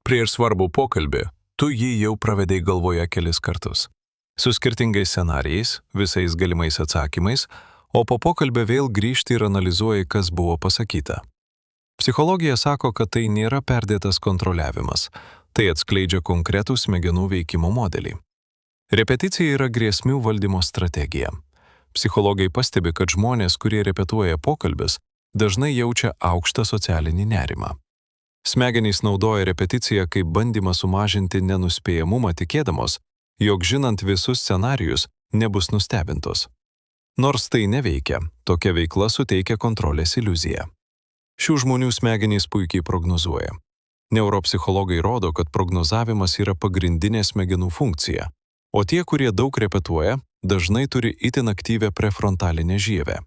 Prieš svarbų pokalbį, tu jį jau pravedei galvoje kelis kartus. Su skirtingais scenarijais, visais galimais atsakymais, o po pokalbio vėl grįžti ir analizuoji, kas buvo pasakyta. Psichologija sako, kad tai nėra perdėtas kontroliavimas, tai atskleidžia konkretų smegenų veikimo modelį. Repeticija yra grėsmių valdymo strategija. Psichologai pastebi, kad žmonės, kurie repetuoja pokalbius, dažnai jaučia aukštą socialinį nerimą. Smegenys naudoja repeticiją kaip bandymą sumažinti nenuspėjamumą, tikėdamos, jog žinant visus scenarijus nebus nustebintos. Nors tai neveikia, tokia veikla suteikia kontrolės iliuziją. Šių žmonių smegenys puikiai prognozuoja. Neuropsichologai rodo, kad prognozavimas yra pagrindinė smegenų funkcija, o tie, kurie daug repetuoja, dažnai turi itin aktyvią prefrontalinę žievę.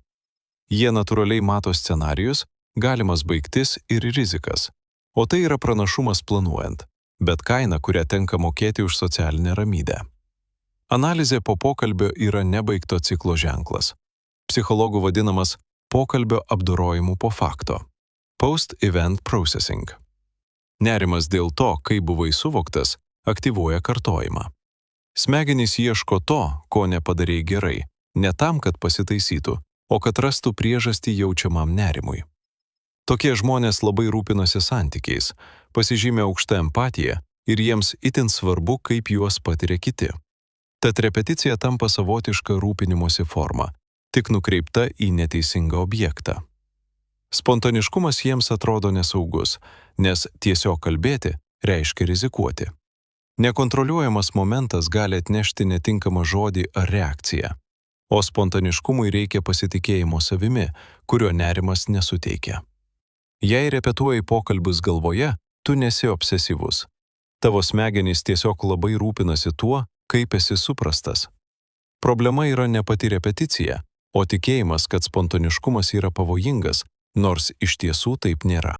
Jie natūraliai mato scenarijus, galimas baigtis ir rizikas, o tai yra pranašumas planuojant, bet kaina, kurią tenka mokėti už socialinę ramybę. Analizė po pokalbio yra nebaigto ciklo ženklas. Psichologų vadinamas pokalbio apdorojimu po fakto. Post-event processing. Nerimas dėl to, kaip buvai suvoktas, aktyvuoja kartojimą. Smegenys ieško to, ko nepadarei gerai, ne tam, kad pasitaisytų, o kad rastų priežastį jaučiamam nerimui. Tokie žmonės labai rūpinasi santykiais, pasižymė aukštą empatiją ir jiems itin svarbu, kaip juos patiria kiti. Tad repeticija tampa savotiška rūpinimosi forma, tik nukreipta į neteisingą objektą. Spontaniškumas jiems atrodo nesaugus, nes tiesiog kalbėti reiškia rizikuoti. Nekontroliuojamas momentas gali atnešti netinkamą žodį ar reakciją, o spontaniškumui reikia pasitikėjimo savimi, kurio nerimas nesuteikia. Jei repetuoji pokalbius galvoje, tu nesi obsesyvus. Tavo smegenys tiesiog labai rūpinasi tuo, kaip esi suprastas. Problema yra ne pati repeticija, o tikėjimas, kad spontaniškumas yra pavojingas, nors iš tiesų taip nėra.